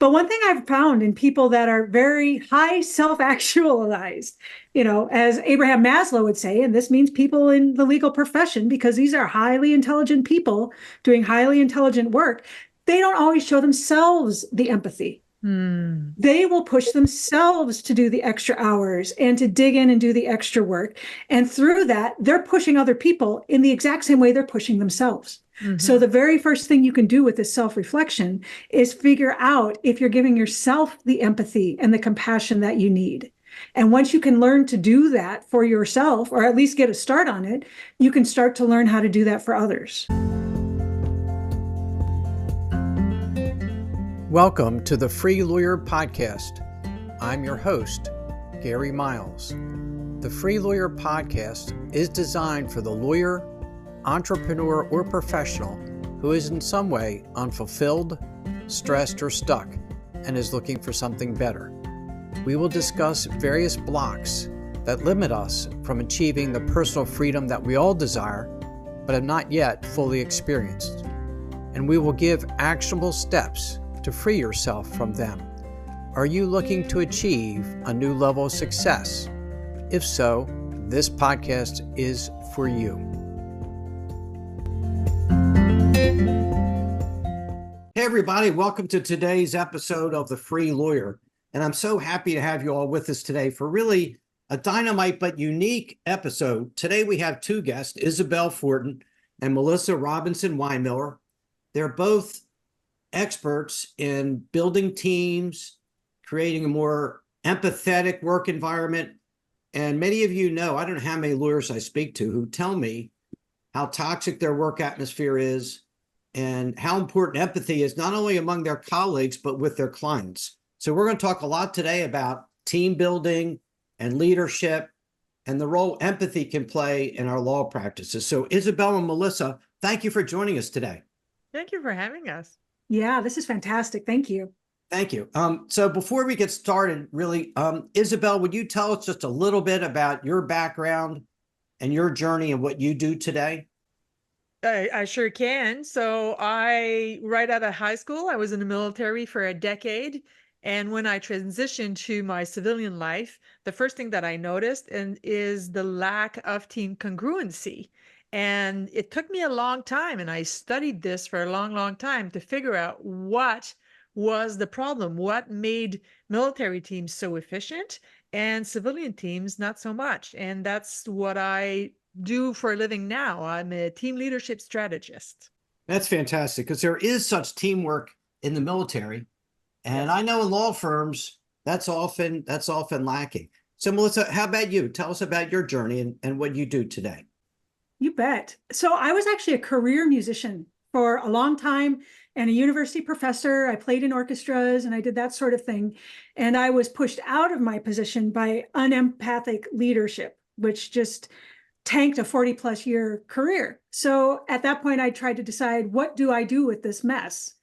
But one thing I've found in people that are very high self-actualized, as Abraham Maslow would say, and this means people in the legal profession, because these are highly intelligent people doing highly intelligent work, they don't always show themselves the empathy. Hmm. They will push themselves to do the extra hours and to dig in and do the extra work. And through that, they're pushing other people in the exact same way they're pushing themselves. So Hmm. the very first thing you can do with this self-reflection is figure out if you're giving yourself the empathy and the compassion that you need. And once you can learn to do that for yourself, or at least get a start on it, you can start to learn how to do that for others. Welcome to the Free Lawyer Podcast. I'm your host, Gary Miles. The Free Lawyer Podcast is designed for the lawyer, entrepreneur, or professional who is in some way unfulfilled, stressed, or stuck and is looking for something better. We will discuss various blocks that limit us from achieving the personal freedom that we all desire, but have not yet fully experienced. And we will give actionable steps to free yourself from them. Are you looking to achieve a new level of success? If so, this podcast is for you. Hey everybody, welcome to today's episode of The Free Lawyer. And I'm so happy to have you all with us today for really a dynamite but unique episode. Today we have two guests, Isabelle Fortin and Melissa Robinson-Winemiller. They're both experts in building teams, creating a more empathetic work environment. And many of you know, I don't know how many lawyers I speak to who tell me how toxic their work atmosphere is and how important empathy is not only among their colleagues, but with their clients. So we're going to talk a lot today about team building and leadership and the role empathy can play in our law practices. So Isabelle and Melissa, thank you for joining us today. Thank you for having us. Yeah, this is fantastic. Thank you. Thank you. So before we get started, really, Isabelle, would you tell us just a little bit about your background and your journey and what you do today? I sure can. So right out of high school, I was in the military for a decade. And when I transitioned to my civilian life, the first thing that I noticed is the lack of team congruency. And it took me a long time, and I studied this for a long, long time to figure out what was the problem, what made military teams so efficient and civilian teams not so much. And that's what I do for a living now. I'm a team leadership strategist. That's fantastic because there is such teamwork in the military. And Yes. I know in law firms, that's often lacking. So Melissa, how about you? Tell us about your journey and what you do today. You bet. So I was actually a career musician for a long time and a university professor. I played in orchestras and I did that sort of thing. And I was pushed out of my position by unempathic leadership, which just tanked a 40 plus year career. So at that point, I tried to decide, what do I do with this mess?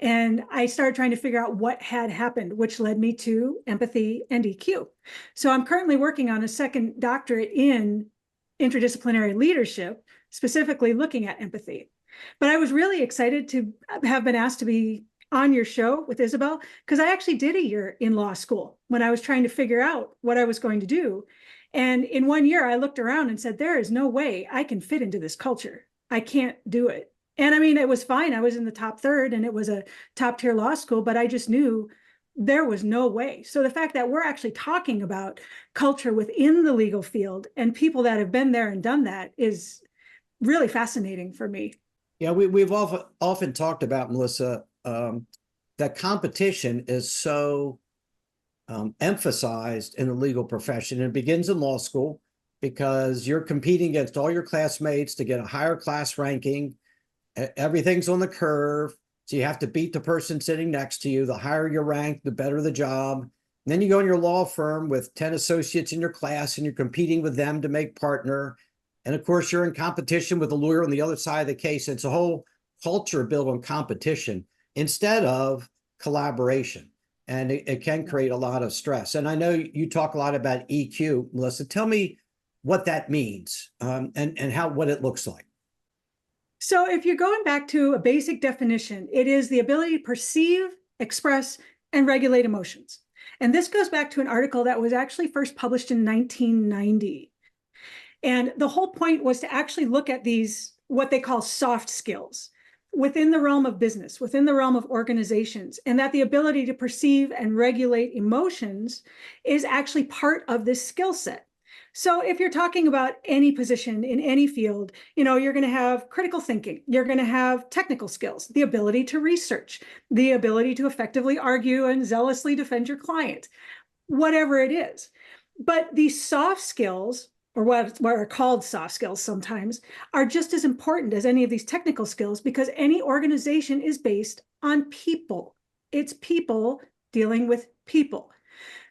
And I started trying to figure out what had happened, which led me to empathy and EQ. So I'm currently working on a second doctorate in interdisciplinary leadership, specifically looking at empathy. But I was really excited to have been asked to be on your show with Isabelle, because I actually did a year in law school when I was trying to figure out what I was going to do. And in 1 year, I looked around and said, there is no way I can fit into this culture. I can't do it. And I mean, it was fine. I was in the top third and it was a top tier law school, but I just knew there was no way. So the fact that we're actually talking about culture within the legal field and people that have been there and done that is really fascinating for me. Yeah, we've often talked about, Melissa, that competition is so emphasized in the legal profession. It begins in law school because you're competing against all your classmates to get a higher class ranking. Everything's on the curve. So you have to beat the person sitting next to you. The higher your rank, the better the job. And then you go in your law firm with 10 associates in your class and you're competing with them to make partner. And of course, you're in competition with the lawyer on the other side of the case. It's a whole culture built on competition instead of collaboration. And it can create a lot of stress. And I know you talk a lot about EQ, Melissa. Tell me what that means and what it looks like. So if you're going back to a basic definition, it is the ability to perceive, express, and regulate emotions. And this goes back to an article that was actually first published in 1990. And the whole point was to actually look at these, what they call soft skills, within the realm of business, within the realm of organizations, and that the ability to perceive and regulate emotions is actually part of this skill set. So if you're talking about any position in any field, you're going to have critical thinking, you're going to have technical skills, the ability to research, the ability to effectively argue and zealously defend your client, whatever it is. But these soft skills, or what are called soft skills sometimes, are just as important as any of these technical skills, because any organization is based on people. It's people dealing with people.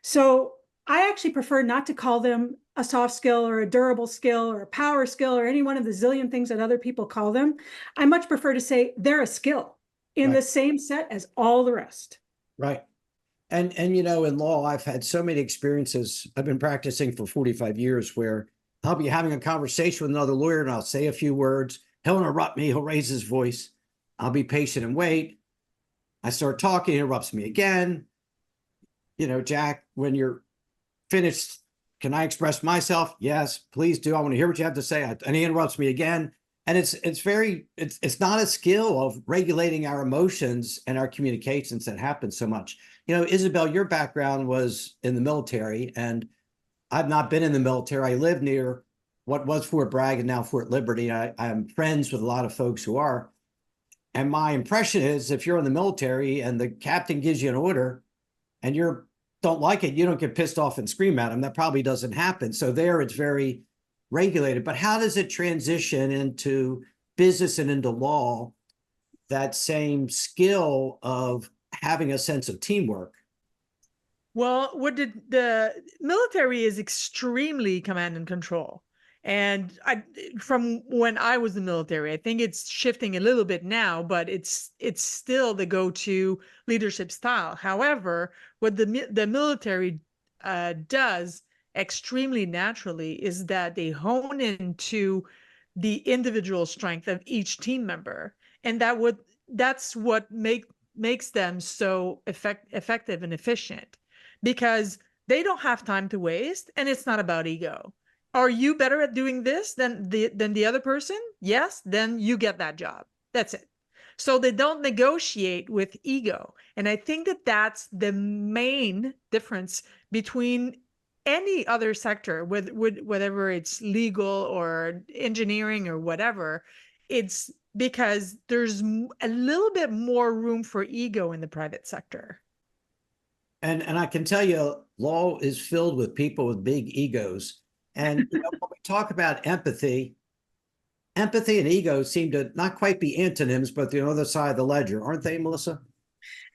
So I actually prefer not to call them a soft skill or a durable skill or a power skill or any one of the zillion things that other people call them. I much prefer to say they're a skill in the same set as all the rest. Right. And in law, I've had so many experiences. I've been practicing for 45 years where I'll be having a conversation with another lawyer and I'll say a few words. He'll interrupt me. He'll raise his voice. I'll be patient and wait. I start talking, he interrupts me again. Jack, when you're finished, can I express myself? Yes, please do. I want to hear what you have to say. And he interrupts me again. And it's not a skill of regulating our emotions and our communications that happens so much. Isabelle, your background was in the military, and I've not been in the military. I live near what was Fort Bragg and now Fort Liberty. I'm friends with a lot of folks who are. And my impression is if you're in the military and the captain gives you an order and you don't like it, you don't get pissed off and scream at him. That probably doesn't happen. So there it's very regulated. But how does it transition into business and into law, that same skill of having a sense of teamwork? Well, the military is extremely command and control. And from when I was in the military, I think it's shifting a little bit now, but it's still the go-to leadership style. However, what the military does extremely naturally is that they hone into the individual strength of each team member, and that's what makes them so effective and efficient, because they don't have time to waste, and it's not about ego. Are you better at doing this than the other person? Yes, then you get that job. That's it. So they don't negotiate with ego. And I think that that's the main difference between any other sector, whether it's legal or engineering or whatever. It's because there's a little bit more room for ego in the private sector. And I can tell you, law is filled with people with big egos. And when we talk about empathy and ego seem to not quite be antonyms, but the other side of the ledger, aren't they, Melissa?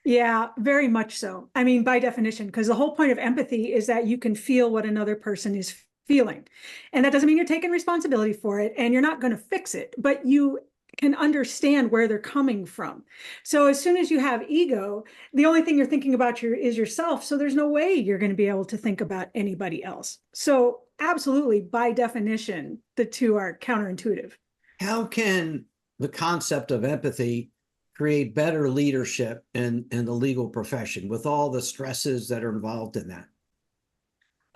Yeah, very much so. I mean, by definition, because the whole point of empathy is that you can feel what another person is feeling. And that doesn't mean you're taking responsibility for it and you're not going to fix it, but you can understand where they're coming from. So as soon as you have ego, the only thing you're thinking about is yourself. So there's no way you're going to be able to think about anybody else. So absolutely, by definition, the two are counterintuitive. How can the concept of empathy create better leadership in the legal profession with all the stresses that are involved in that?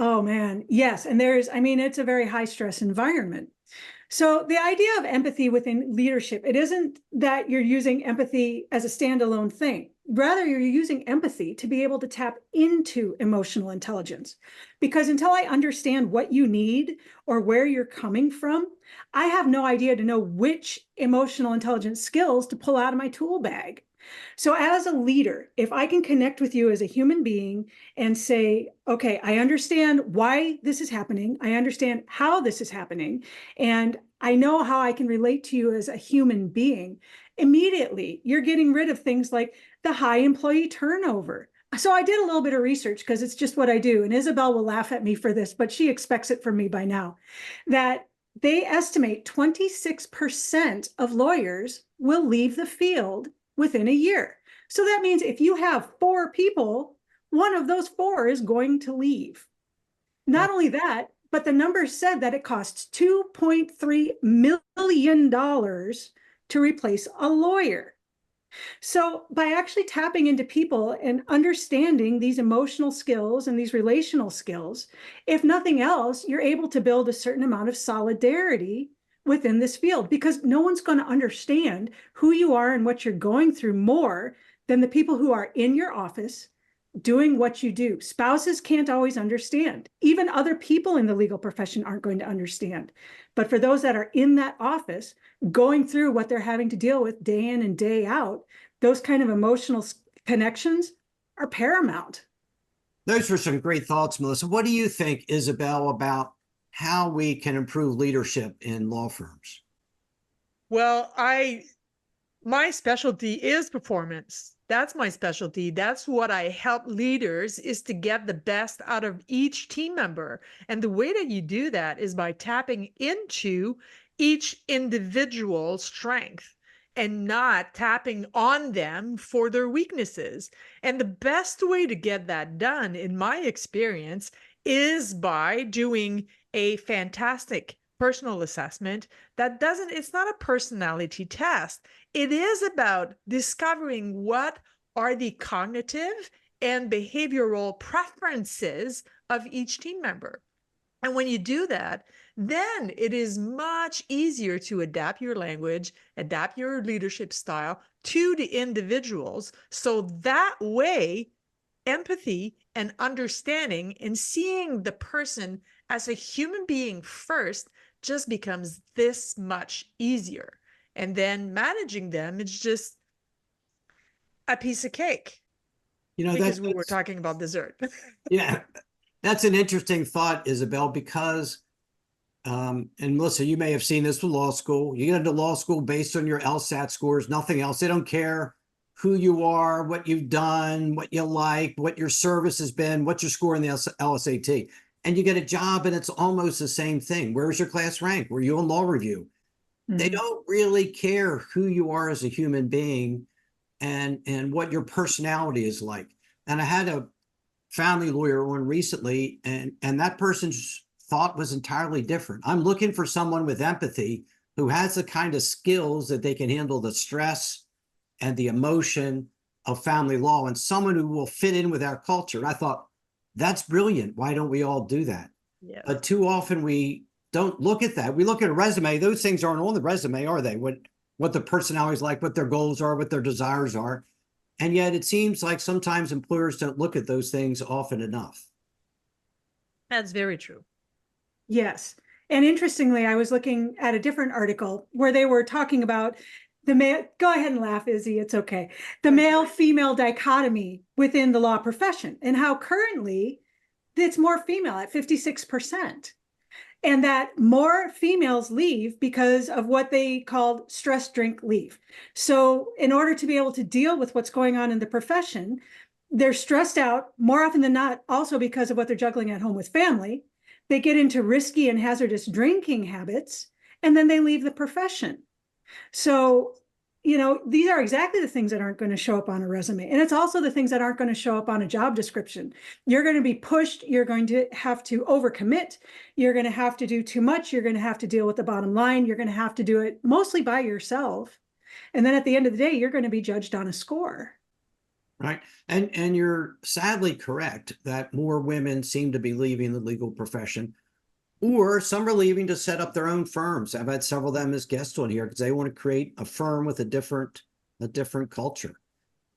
Oh man, yes. And it's a very high stress environment. So the idea of empathy within leadership, it isn't that you're using empathy as a standalone thing. Rather, you're using empathy to be able to tap into emotional intelligence. Because until I understand what you need or where you're coming from, I have no idea to know which emotional intelligence skills to pull out of my tool bag. So as a leader, if I can connect with you as a human being and say, okay, I understand why this is happening. I understand how this is happening. And I know how I can relate to you as a human being. Immediately, you're getting rid of things like the high employee turnover. So I did a little bit of research because it's just what I do. And Isabelle will laugh at me for this, but she expects it from me by now, that they estimate 26% of lawyers will leave the field within a year. So that means if you have 4 people, one of those 4 is going to leave. Not only that, but the numbers said that it costs $2.3 million to replace a lawyer. So by actually tapping into people and understanding these emotional skills and these relational skills, if nothing else, you're able to build a certain amount of solidarity within this field, because no one's going to understand who you are and what you're going through more than the people who are in your office doing what you do. Spouses can't always understand. Even other people in the legal profession aren't going to understand. But for those that are in that office, going through what they're having to deal with day in and day out, those kind of emotional connections are paramount. Those were some great thoughts, Melissa. What do you think, Isabelle, about how we can improve leadership in law firms? Well, my specialty is performance. That's my specialty. That's what I help leaders, is to get the best out of each team member. And the way that you do that is by tapping into each individual's strength and not tapping on them for their weaknesses. And the best way to get that done, in my experience, is by doing a fantastic personal assessment it's not a personality test. It is about discovering what are the cognitive and behavioral preferences of each team member. And when you do that, then it is much easier to adapt your language, adapt your leadership style to the individuals. So that way, empathy and understanding and seeing the person as a human being first just becomes this much easier. And then managing them is just a piece of cake, You know, because we were talking about dessert. yeah, that's an interesting thought, Isabelle, because, and Melissa, you may have seen this with law school. You get into law school based on your LSAT scores, nothing else. They don't care who you are, what you've done, what you like, what your service has been, what your score in the LSAT. And you get a job and it's almost the same thing. Where's your class rank? Were you in law review? They don't really care who you are as a human being and what your personality is like. And I had a family lawyer on recently, and that person's thought was entirely different. I'm looking for someone with empathy who has the kind of skills that they can handle the stress and the emotion of family law, and someone who will fit in with our culture. And I thought, that's brilliant. Why don't we all do that? Yes. But too often we don't look at that. We look at a resume. Those things aren't on the resume, are they? What the personality is like, what their goals are, what their desires are. And yet it seems like sometimes employers don't look at those things often enough. That's very true. Yes. And interestingly, I was looking at a different article where they were talking about the male, go ahead and laugh, Izzy, it's okay. The male-female dichotomy within the law profession, and how currently it's more female at 56%. And that more females leave because of what they called stress drink leave. So in order to be able to deal with what's going on in the profession, they're stressed out more often than not, also because of what they're juggling at home with family. They get into risky and hazardous drinking habits, and then they leave the profession. So, you know, these are exactly the things that aren't going to show up on a resume. And it's also the things that aren't going to show up on a job description. You're going to be pushed. You're going to have to overcommit. You're going to have to do too much. You're going to have to deal with the bottom line. You're going to have to do it mostly by yourself. And then at the end of the day, you're going to be judged on a score. Right. And you're sadly correct that more women seem to be leaving the legal profession, or some are leaving to set up their own firms. I've had several of them as guests on here because they want to create a firm with a different culture.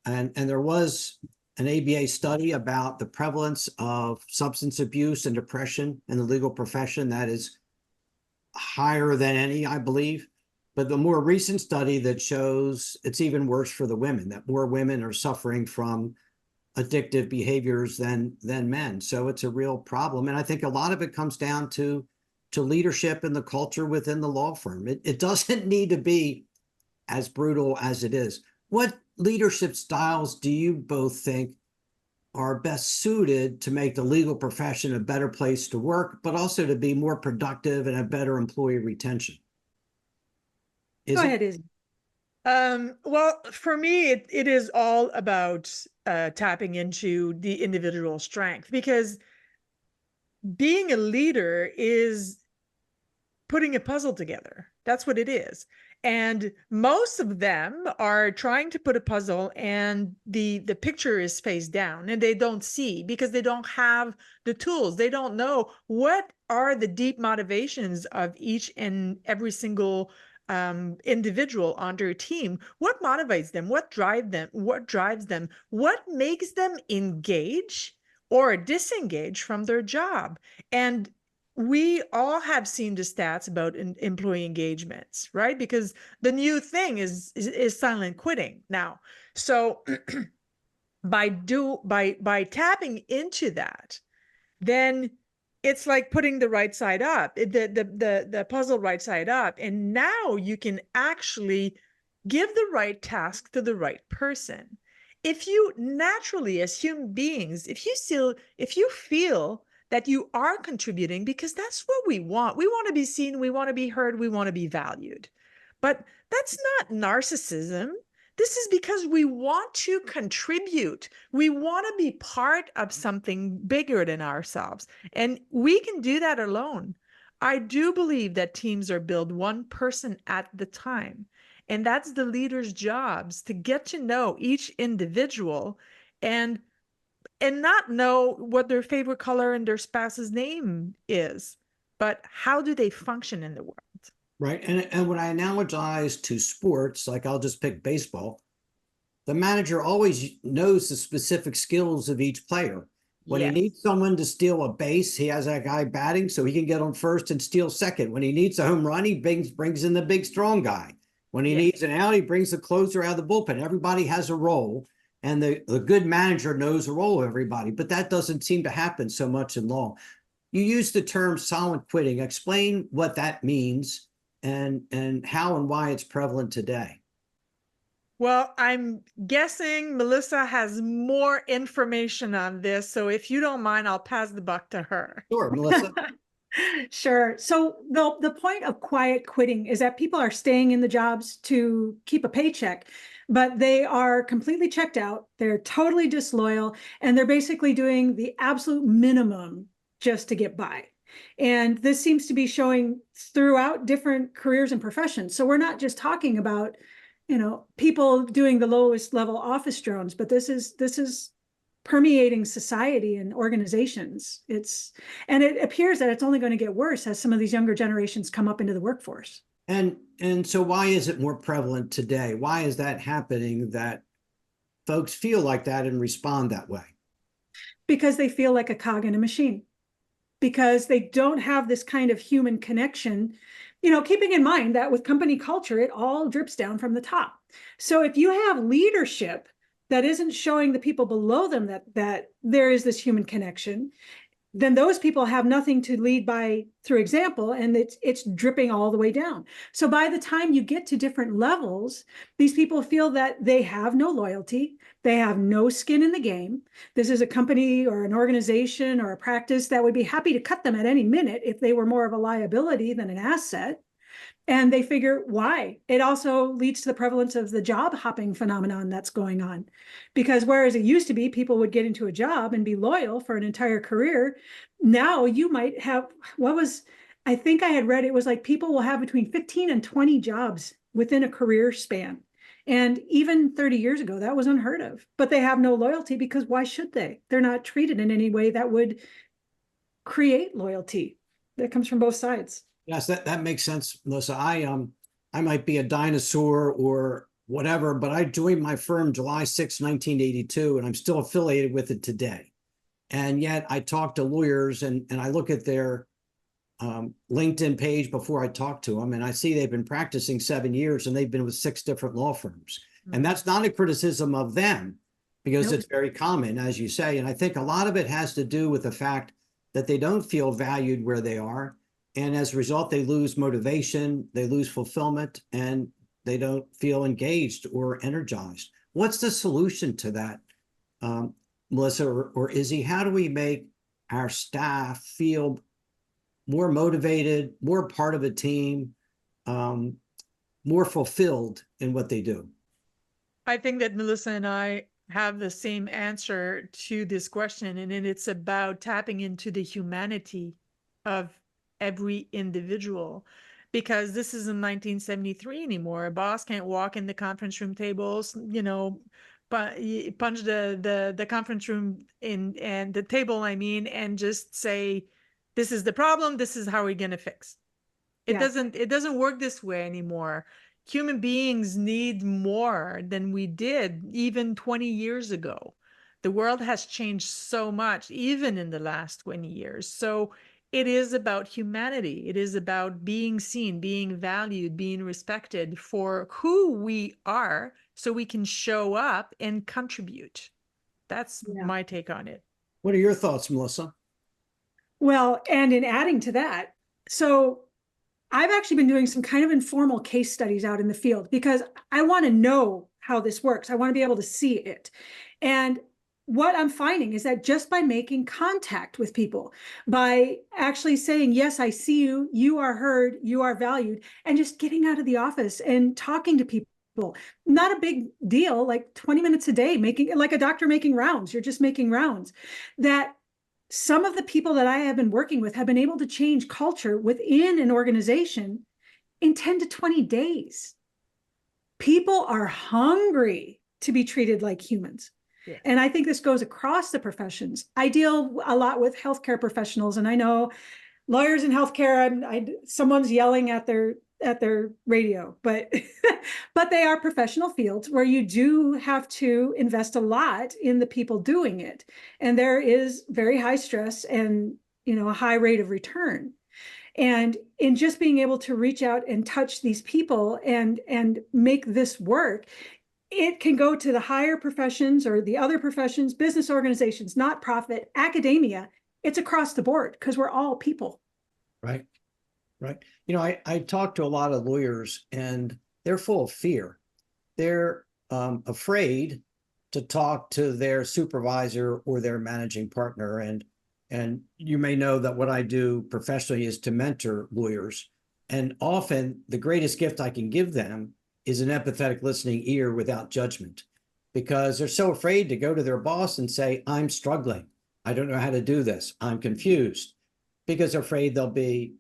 And there was an ABA study about the prevalence of substance abuse and depression in the legal profession that is higher than any, I believe. But the more recent study that shows it's even worse for the women, that more women are suffering from addictive behaviors than men. So it's a real problem. And I think a lot of it comes down to leadership and the culture within the law firm. It doesn't need to be as brutal as it is. What leadership styles do you both think are best suited to make the legal profession a better place to work, but also to be more productive and have better employee retention? Go ahead, Izzy. Well, for me, it is all about tapping into the individual strength, because being a leader is putting a puzzle together. That's what it is. And most of them are trying to put a puzzle and the picture is face down and they don't see because they don't have the tools. They don't know what are the deep motivations of each and every single individual on their team. What motivates them? What drives them? What makes them engage or disengage from their job? And we all have seen the stats about employee engagements, right? Because the new thing is silent quitting now. So by tapping into that, then it's like putting the right side up, the puzzle right side up, and now you can actually give the right task to the right person. If you naturally, as human beings, if you feel that you are contributing, because that's what we want to be seen, we want to be heard, we want to be valued. But that's not narcissism. This is because we want to contribute. We want to be part of something bigger than ourselves. And we can do that alone. I do believe that teams are built one person at the time. And that's the leader's jobs, to get to know each individual and not know what their favorite color and their spouse's name is, but how do they function in the world? Right. And when I analogize to sports, like I'll just pick baseball, the manager always knows the specific skills of each player. When he Yes. needs someone to steal a base, he has that guy batting so he can get on first and steal second. When he needs a home run, he brings in the big, strong guy. When he Yes. needs an out, he brings the closer out of the bullpen. Everybody has a role, and the good manager knows the role of everybody, but that doesn't seem to happen so much in law. You use the term silent quitting. Explain what that means and how and why it's prevalent today. Well, I'm guessing Melissa has more information on this. So if you don't mind, I'll pass the buck to her. Sure, Melissa. Sure. So the point of quiet quitting is that people are staying in the jobs to keep a paycheck, but they are completely checked out. They're totally disloyal, and they're basically doing the absolute minimum just to get by. And this seems to be showing throughout different careers and professions. So we're not just talking about, people doing the lowest level office drones, but this is permeating society and organizations. And it appears that it's only going to get worse as some of these younger generations come up into the workforce. And so why is it more prevalent today? Why is that happening, that folks feel like that and respond that way? Because they feel like a cog in a machine, because they don't have this kind of human connection, keeping in mind that with company culture, it all drips down from the top. So if you have leadership that isn't showing the people below them that there is this human connection, then those people have nothing to lead by through example, and it's dripping all the way down. So by the time you get to different levels, these people feel that they have no loyalty, they have no skin in the game. This is a company or an organization or a practice that would be happy to cut them at any minute if they were more of a liability than an asset. And they figure, why? It also leads to the prevalence of the job hopping phenomenon that's going on. Because whereas it used to be people would get into a job and be loyal for an entire career, now you might have, I think I had read, it was like people will have between 15 and 20 jobs within a career span. And even 30 years ago, that was unheard of. But they have no loyalty, because why should they? They're not treated in any way that would create loyalty. That comes from both sides. Yes, that makes sense, Melissa. I might be a dinosaur or whatever, but I joined my firm July 6, 1982, and I'm still affiliated with it today. And yet I talk to lawyers and I look at their LinkedIn page before I talk to them, and I see they've been practicing 7 years and they've been with 6 different law firms. And that's not a criticism of them, because Nope. it's very common, as you say. And I think a lot of it has to do with the fact that they don't feel valued where they are. And as a result, they lose motivation, they lose fulfillment, and they don't feel engaged or energized. What's the solution to that, Melissa or Izzy? How do we make our staff feel more motivated, more part of a team, more fulfilled in what they do? I think that Melissa and I have the same answer to this question, and it's about tapping into the humanity of every individual. because this isn't 1973 anymore. A boss can't walk in the conference room tables, punch the conference room in and the table, I mean, and just say, this is the problem, this is how we're going to fix. It doesn't work this way anymore. Human beings need more than we did even 20 years ago. The world has changed so much, even in the last 20 years. So it is about humanity. It is about being seen, being valued, being respected for who we are, so we can show up and contribute. That's my take on it. What are your thoughts, Melissa? Well, and in adding to that, so I've actually been doing some kind of informal case studies out in the field because I want to know how this works. I want to be able to see it. And what I'm finding is that just by making contact with people, by actually saying, yes, I see you, you are heard, you are valued, and just getting out of the office and talking to people, not a big deal, like 20 minutes a day, making like a doctor making rounds, you're just making rounds, that some of the people that I have been working with have been able to change culture within an organization in 10 to 20 days. People are hungry to be treated like humans. Yeah. And I think this goes across the professions. I deal a lot with healthcare professionals, and I know lawyers in healthcare, someone's yelling at their radio, but but they are professional fields where you do have to invest a lot in the people doing it. And there is very high stress and, a high rate of return. And in just being able to reach out and touch these people and make this work, it can go to the higher professions or the other professions, business organizations, not profit, academia. It's across the board because we're all people. Right. Right. I talk to a lot of lawyers and they're full of fear. They're afraid to talk to their supervisor or their managing partner. And you may know that what I do professionally is to mentor lawyers. And often the greatest gift I can give them is an empathetic listening ear without judgment, because they're so afraid to go to their boss and say, I'm struggling. I don't know how to do this. I'm confused, because they're afraid they'll be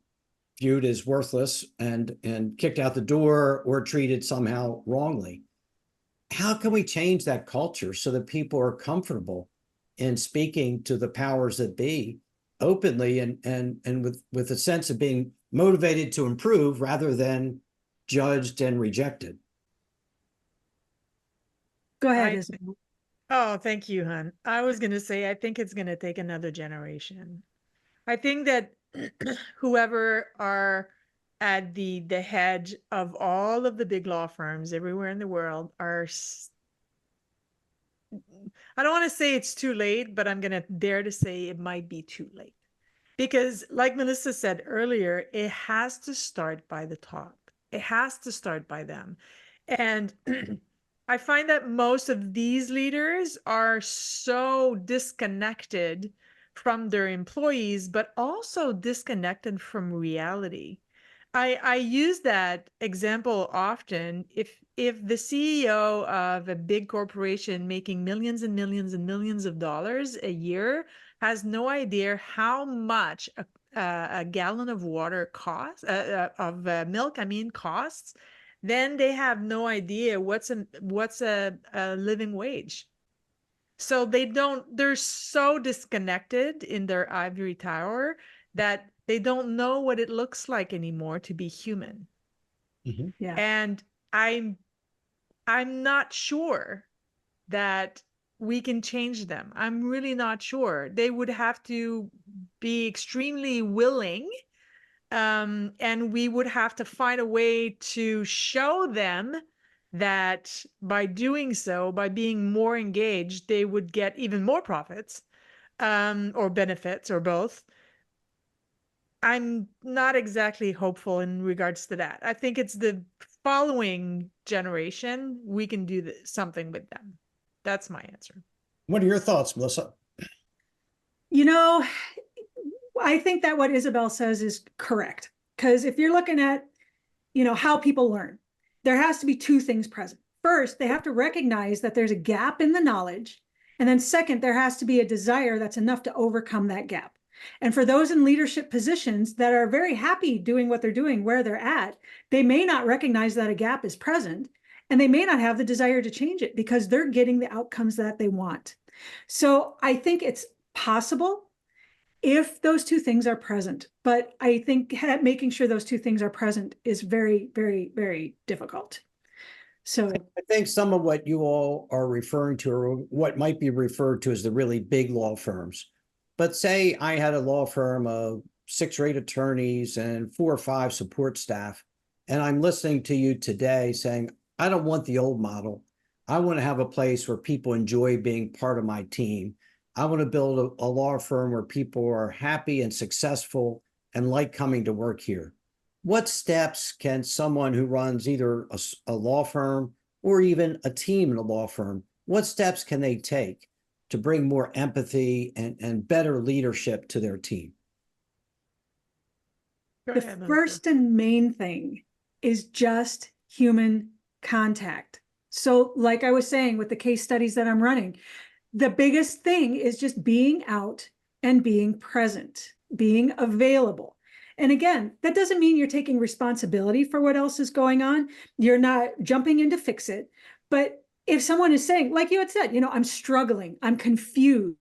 viewed as worthless and kicked out the door or treated somehow wrongly. How can we change that culture so that people are comfortable in speaking to the powers that be openly and with a sense of being motivated to improve rather than judged and rejected? Go ahead, Isabelle. Oh, thank you, hon. I was going to say, I think it's going to take another generation. I think that whoever are at the head of all of the big law firms everywhere in the world are, I don't want to say it's too late, but I'm going to dare to say it might be too late. Because like Melissa said earlier, it has to start by the top. It has to start by them. And I find that most of these leaders are so disconnected from their employees, but also disconnected from reality. I use that example often. If the CEO of a big corporation making millions and millions and millions of dollars a year has no idea how much a gallon of water costs, milk, costs, then they have no idea what's a living wage. So they're so disconnected in their ivory tower that they don't know what it looks like anymore to be human. Mm-hmm. Yeah. And I'm not sure that we can change them. I'm really not sure. They would have to be extremely willing, and we would have to find a way to show them that by doing so, by being more engaged, they would get even more profits, or benefits, or both. I'm not exactly hopeful in regards to that. I think it's the following generation, we can do something with them. That's my answer. What are your thoughts, Melissa? I think that what Isabelle says is correct. Because if you're looking at, how people learn, there has to be two things present. First, they have to recognize that there's a gap in the knowledge. And then second, there has to be a desire that's enough to overcome that gap. And for those in leadership positions that are very happy doing what they're doing where they're at, they may not recognize that a gap is present, and they may not have the desire to change it because they're getting the outcomes that they want. So I think it's possible if those two things are present, but I think making sure those two things are present is very, very, very difficult. So I think some of what you all are referring to, or what might be referred to as the really big law firms. But say I had a law firm of 6 or 8 attorneys and 4 or 5 support staff, and I'm listening to you today saying, I don't want the old model. I want to have a place where people enjoy being part of my team. I want to build a law firm where people are happy and successful and like coming to work here. What steps can someone who runs either a law firm or even a team in a law firm, what steps can they take to bring more empathy and better leadership to their team? The first and main thing is just human contact. So like I was saying with the case studies that I'm running, the biggest thing is just being out and being present, being available. And again, that doesn't mean you're taking responsibility for what else is going on. You're not jumping in to fix it. But if someone is saying, like you had said, I'm struggling, I'm confused,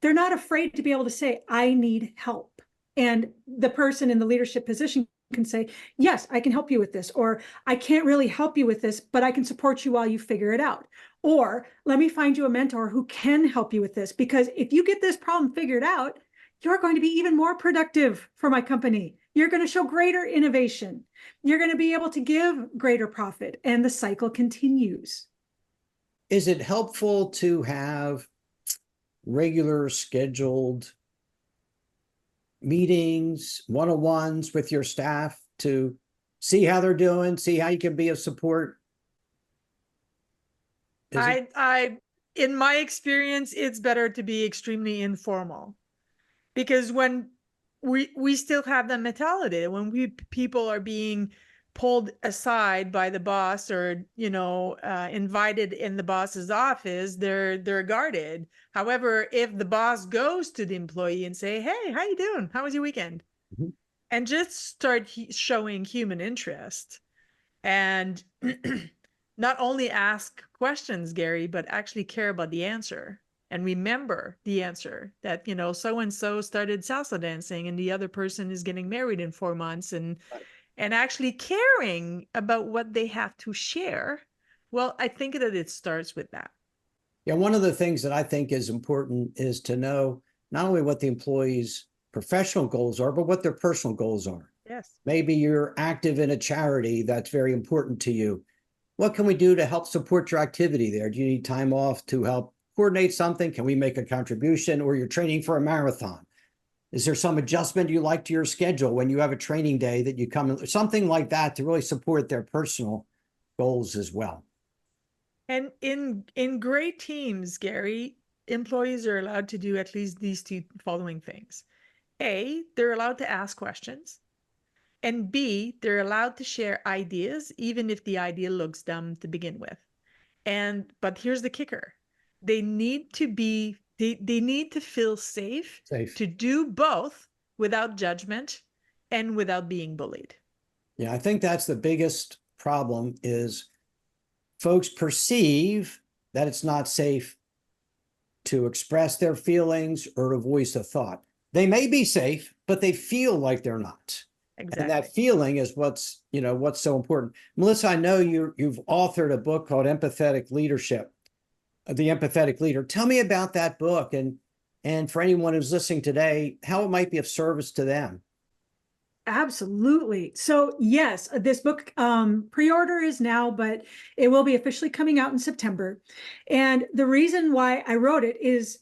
they're not afraid to be able to say, I need help. And the person in the leadership position can say, yes, I can help you with this, or I can't really help you with this, but I can support you while you figure it out. Or let me find you a mentor who can help you with this, because if you get this problem figured out, you're going to be even more productive for my company. You're going to show greater innovation. You're going to be able to give greater profit, and the cycle continues. Is it helpful to have regular scheduled meetings, one-on-ones with your staff to see how they're doing, see how you can be of support? In my experience, it's better to be extremely informal, because when we still have that mentality, when people are being pulled aside by the boss, or invited in the boss's office, they're guarded. However, if the boss goes to the employee and say, hey, how you doing, how was your weekend, and just start showing human interest, and not only ask questions, Gary, but actually care about the answer and remember the answer, that so-and-so started salsa dancing and the other person is getting married in 4 months, and actually caring about what they have to share. Well, I think that it starts with that. Yeah, one of the things that I think is important is to know not only what the employees' professional goals are, but what their personal goals are. Yes. Maybe you're active in a charity that's very important to you. What can we do to help support your activity there? Do you need time off to help coordinate something? Can we make a contribution? Or you're training for a marathon? Is there some adjustment you like to your schedule when you have a training day that you come in, something like that, to really support their personal goals as well? And in great teams, Gary, employees are allowed to do at least these 2 following things. A, they're allowed to ask questions. And B, they're allowed to share ideas, even if the idea looks dumb to begin with. But here's the kicker. They need to feel safe to do both without judgment and without being bullied. Yeah, I think that's the biggest problem, is folks perceive that it's not safe to express their feelings or to voice a thought. They may be safe, but they feel like they're not. Exactly. And that feeling is what's so important. Melissa, I know you've authored a book called Empathetic Leadership, The Empathetic Leader. Tell me about that book, and for anyone who's listening today, how it might be of service to them. Absolutely. So yes, this book pre-order is now, but it will be officially coming out in September. And the reason why I wrote it is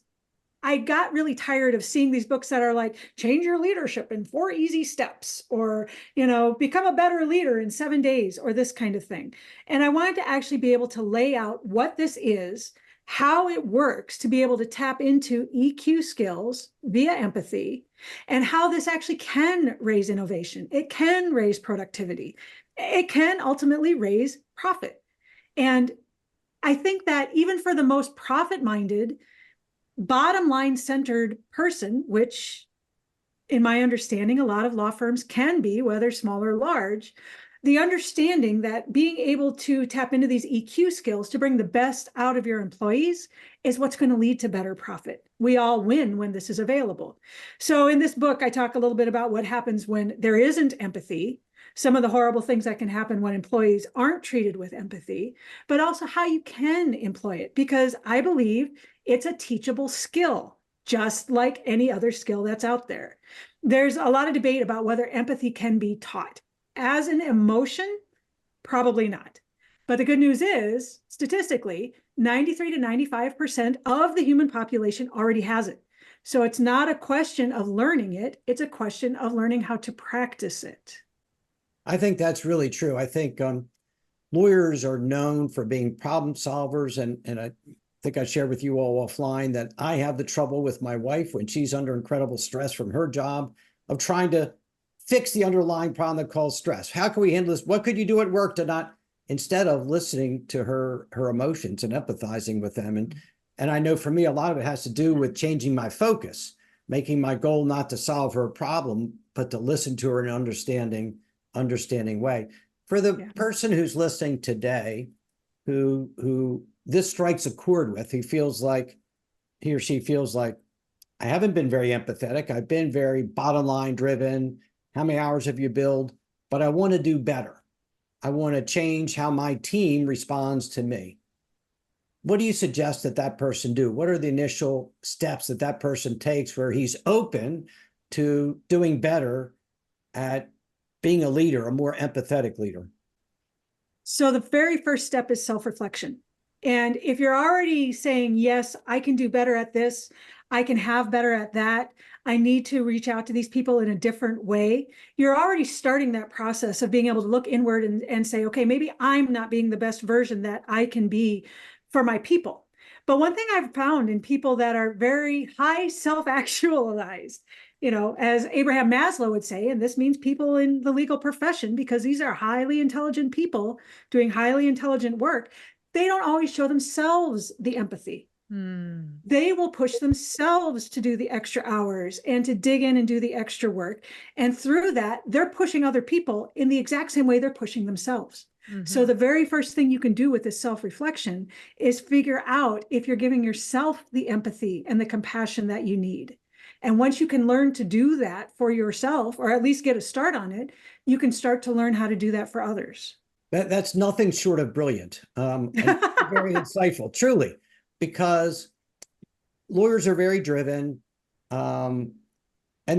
I got really tired of seeing these books that are like, change your leadership in 4 easy steps, or, become a better leader in 7 days, or this kind of thing. And I wanted to actually be able to lay out what this is, how it works to be able to tap into EQ skills via empathy, and how this actually can raise innovation. It can raise productivity. It can ultimately raise profit. And I think that even for the most profit-minded, bottom line centered person, which in my understanding, a lot of law firms can be, whether small or large, the understanding that being able to tap into these EQ skills to bring the best out of your employees is what's going to lead to better profit. We all win when this is available. So in this book, I talk a little bit about what happens when there isn't empathy, some of the horrible things that can happen when employees aren't treated with empathy, but also how you can employ it, because I believe it's a teachable skill, just like any other skill that's out there. There's a lot of debate about whether empathy can be taught. As an emotion, probably not. But the good news is, statistically, 93 to 95% of the human population already has it. So it's not a question of learning it, it's a question of learning how to practice it. I think that's really true. I think lawyers are known for being problem solvers. And I think I shared with you all offline that I have the trouble with my wife when she's under incredible stress from her job of trying to fix the underlying problem that calls stress. How can we handle this? What could you do at work to not, instead of listening to her emotions and empathizing with them? And I know for me, a lot of it has to do with changing my focus, making my goal not to solve her problem, but to listen to her in an understanding way. For the person who's listening today, who this strikes a chord with, he or she feels like, I haven't been very empathetic. I've been very bottom line driven. How many hours have you billed? But I want to do better. I want to change how my team responds to me. What do you suggest that person do? What are the initial steps that person takes where he's open to doing better at being a leader, a more empathetic leader? So the very first step is self-reflection. And if you're already saying, yes, I can do better at this, I can have better at that, I need to reach out to these people in a different way, you're already starting that process of being able to look inward and say, okay, maybe I'm not being the best version that I can be for my people. But one thing I've found in people that are very high self-actualized, as Abraham Maslow would say, and this means people in the legal profession, because these are highly intelligent people doing highly intelligent work, they don't always show themselves the empathy. They will push themselves to do the extra hours and to dig in and do the extra work. And through that, they're pushing other people in the exact same way they're pushing themselves. So the very first thing you can do with this self-reflection is figure out if you're giving yourself the empathy and the compassion that you need. And once you can learn to do that for yourself, or at least get a start on it, you can start to learn how to do that for others. That's nothing short of brilliant, and very insightful, truly, because lawyers are very driven, and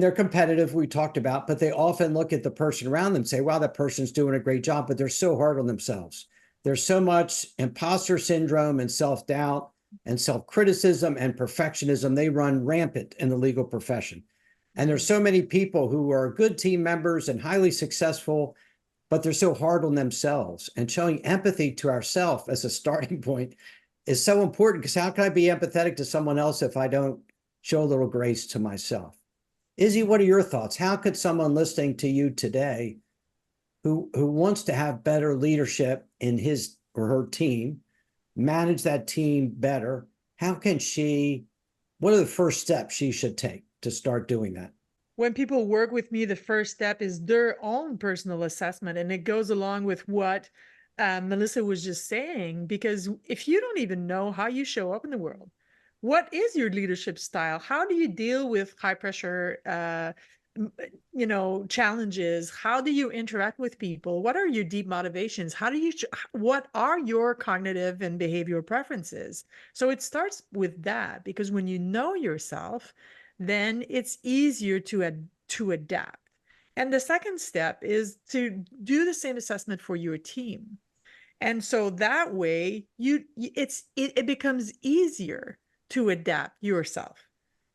they're competitive, we talked about, but they often look at the person around them and say, wow, that person's doing a great job, but they're so hard on themselves. There's so much imposter syndrome and self-doubt and self-criticism and perfectionism. They run rampant in the legal profession. And there's so many people who are good team members and highly successful, but they're so hard on themselves. And showing empathy to ourselves as a starting point is so important, because how can I be empathetic to someone else if I don't show a little grace to myself? Izzy, what are your thoughts? How could someone listening to you today who wants to have better leadership in his or her team, manage that team better, what are the first steps she should take to start doing that? When people work with me, the first step is their own personal assessment. And it goes along with what Melissa was just saying, because if you don't even know how you show up in the world, what is your leadership style? How do you deal with high pressure, challenges? How do you interact with people? What are your deep motivations? What are your cognitive and behavioral preferences? So it starts with that, because when you know yourself, then it's easier to adapt. And the second step is to do the same assessment for your team. And so that way it becomes easier to adapt yourself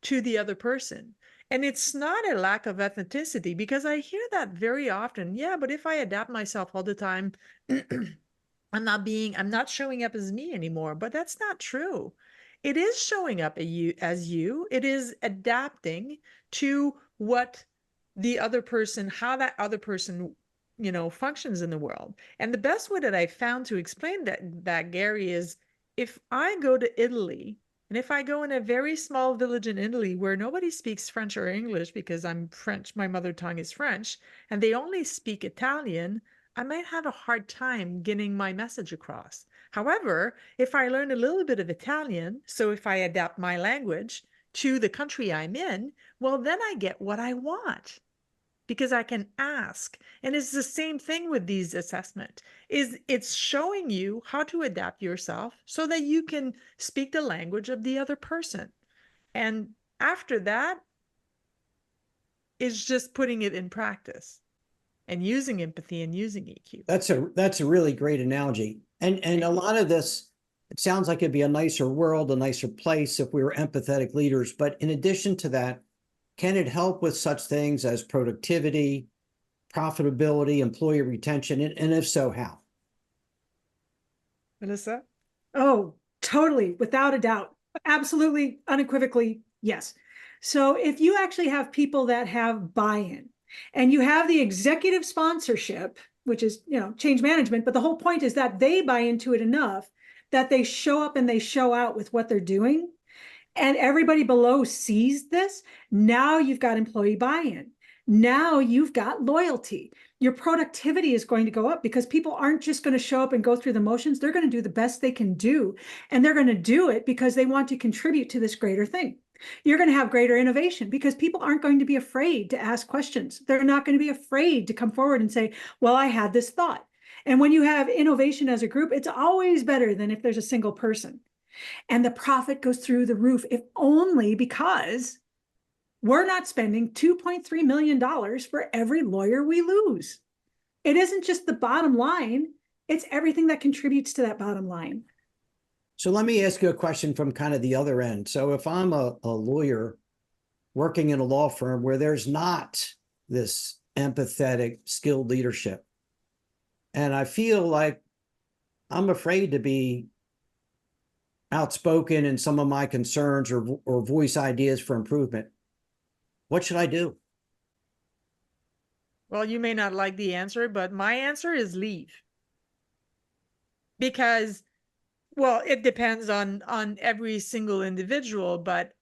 to the other person. And it's not a lack of ethnicity, because I hear that very often. Yeah, but if I adapt myself all the time, I'm not showing up as me anymore. But that's not true. It is showing up as you. It is adapting to what the other person, how that other person, functions in the world. And the best way that I found to explain that, Gary, is if I go to Italy And if I go in a very small village in Italy where nobody speaks French or English because I'm French, my mother tongue is French, and they only speak Italian, I might have a hard time getting my message across. However, if I learn a little bit of Italian, so if I adapt my language to the country I'm in, well, then I get what I want because I can ask. And it's the same thing with these assessment. It's showing you how to adapt yourself so that you can speak the language of the other person. And after that, it's just putting it in practice and using empathy and using EQ. That's a really great analogy. And a lot of this, it sounds like it'd be a nicer world, a nicer place if we were empathetic leaders. But in addition to that, can it help with such things as productivity, profitability, employee retention? And if so, how? Melissa? Oh, totally, without a doubt. Absolutely, unequivocally, yes. So if you actually have people that have buy-in and you have the executive sponsorship, which is, change management, but the whole point is that they buy into it enough that they show up and they show out with what they're doing, and everybody below sees this, now you've got employee buy-in. Now you've got loyalty. Your productivity is going to go up because people aren't just going to show up and go through the motions. They're going to do the best they can do. And they're going to do it because they want to contribute to this greater thing. You're going to have greater innovation because people aren't going to be afraid to ask questions. They're not going to be afraid to come forward and say, well, I had this thought. And when you have innovation as a group, it's always better than if there's a single person. And the profit goes through the roof, if only because we're not spending $2.3 million for every lawyer we lose. It isn't just the bottom line, it's everything that contributes to that bottom line. So let me ask you a question from kind of the other end. So if I'm a lawyer working in a law firm where there's not this empathetic, skilled leadership, and I feel like I'm afraid to be outspoken in some of my concerns or voice ideas for improvement, what should I do? Well, you may not like the answer, but my answer is leave. Because, well, it depends on every single individual, but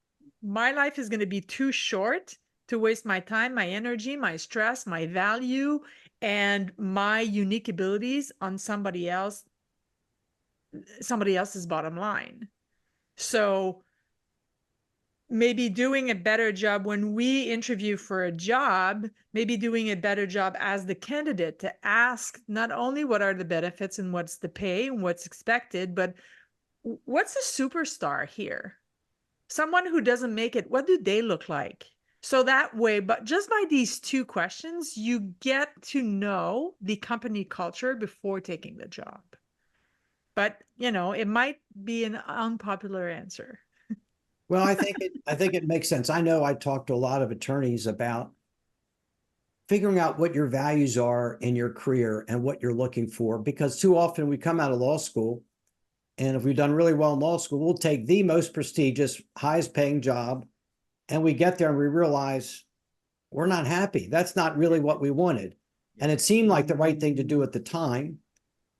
my life is going to be too short to waste my time, my energy, my stress, my value, and my unique abilities on somebody else's bottom line. So maybe doing a better job when we interview for a job, maybe doing a better job as the candidate to ask not only what are the benefits and what's the pay and what's expected, but what's a superstar here? Someone who doesn't make it, what do they look like? So that way, but just by these two questions, you get to know the company culture before taking the job. But, it might be an unpopular answer. Well, I think it makes sense. I know I talked to a lot of attorneys about figuring out what your values are in your career and what you're looking for, because too often we come out of law school, and if we've done really well in law school, we'll take the most prestigious, highest paying job, and we get there and we realize we're not happy. That's not really what we wanted. And it seemed like the right thing to do at the time,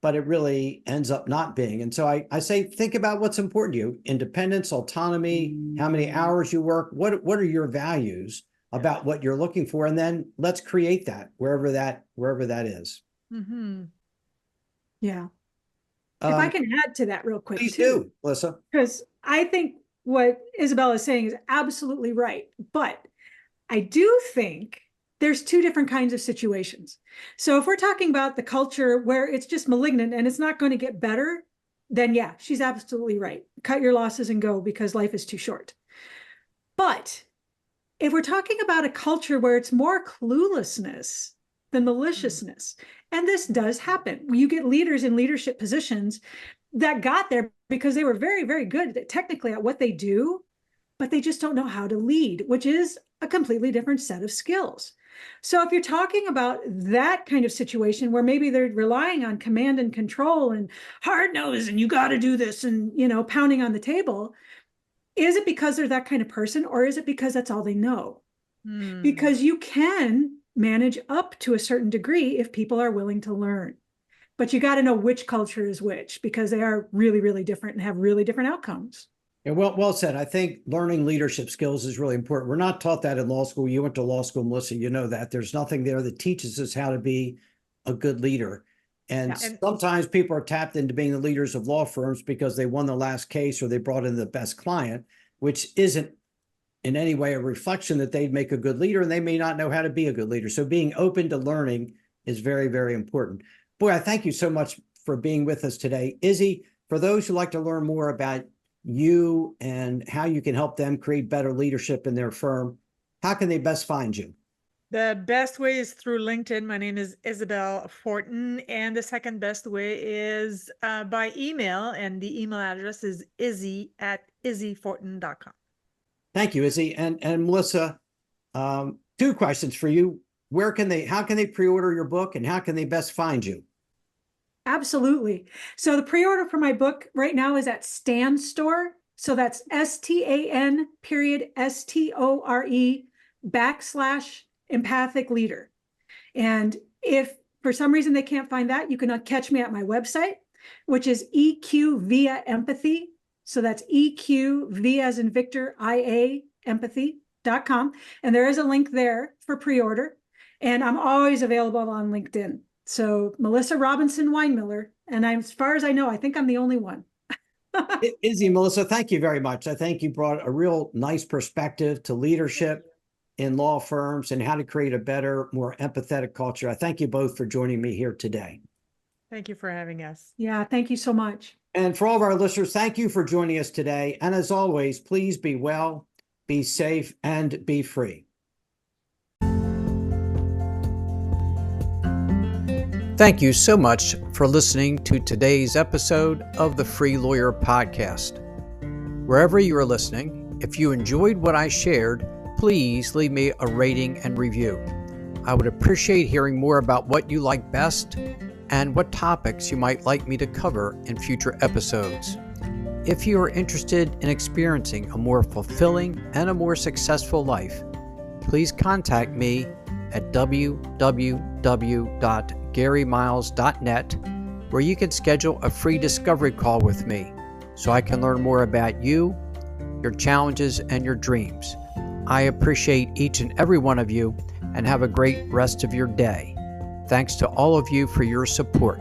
but it really ends up not being. And so I say, think about what's important to you: independence, autonomy, how many hours you work, what are your values about what you're looking for, and then let's create that wherever that is. Mm-hmm. Yeah. If I can add to that real quick, please do, Melissa. Because I think what Isabelle is saying is absolutely right. But I do think there's two different kinds of situations. So if we're talking about the culture where it's just malignant and it's not going to get better, then yeah, she's absolutely right. Cut your losses and go because life is too short. But if we're talking about a culture where it's more cluelessness than maliciousness, and this does happen, you get leaders in leadership positions that got there because they were very, very good technically at what they do, but they just don't know how to lead, which is a completely different set of skills. So if you're talking about that kind of situation where maybe they're relying on command and control and hard nose and you got to do this and, pounding on the table, is it because they're that kind of person, or is it because that's all they know? Because you can manage up to a certain degree if people are willing to learn. But you got to know which culture is which, because they are really, really different and have really different outcomes. Yeah, well said. I think learning leadership skills is really important. We're not taught that in law school. You went to law school, Melissa, you know that. There's nothing there that teaches us how to be a good leader. And Yeah. And sometimes people are tapped into being the leaders of law firms because they won the last case or they brought in the best client, which isn't in any way a reflection that they'd make a good leader, and they may not know how to be a good leader. So being open to learning is very, very important. Boy, I thank you so much for being with us today. Izzy, for those who like to learn more about you and how you can help them create better leadership in their firm, how can they best find you? the best way is through LinkedIn. My name is Isabelle Fortin. And the second best way is by email. And the email address is izzy@izzyfortin.com. Thank you, Izzy. And Melissa, two questions for you. How can they pre-order your book, and how can they best find you? Absolutely. So the pre-order for my book right now is at Stan Store. So that's STAN_empathic leader. And if for some reason they can't find that, you can catch me at my website, which is EQ via empathy. So that's EQ V as in Victor, IA empathy.com. And there is a link there for pre-order. And I'm always available on LinkedIn. So Melissa Robinson-Winemiller. And as far as I know, I think I'm the only one. Izzy, Melissa, thank you very much. I think you brought a real nice perspective to leadership in law firms and how to create a better, more empathetic culture. I thank you both for joining me here today. Thank you for having us. Yeah, thank you so much. And for all of our listeners, thank you for joining us today. And as always, please be well, be safe, and be free. Thank you so much for listening to today's episode of the Free Lawyer Podcast. Wherever you are listening, if you enjoyed what I shared, please leave me a rating and review. I would appreciate hearing more about what you like best and what topics you might like me to cover in future episodes. If you are interested in experiencing a more fulfilling and a more successful life, please contact me at www.garymiles.net, where you can schedule a free discovery call with me so I can learn more about you, your challenges, and your dreams. I appreciate each and every one of you, and have a great rest of your day. Thanks to all of you for your support.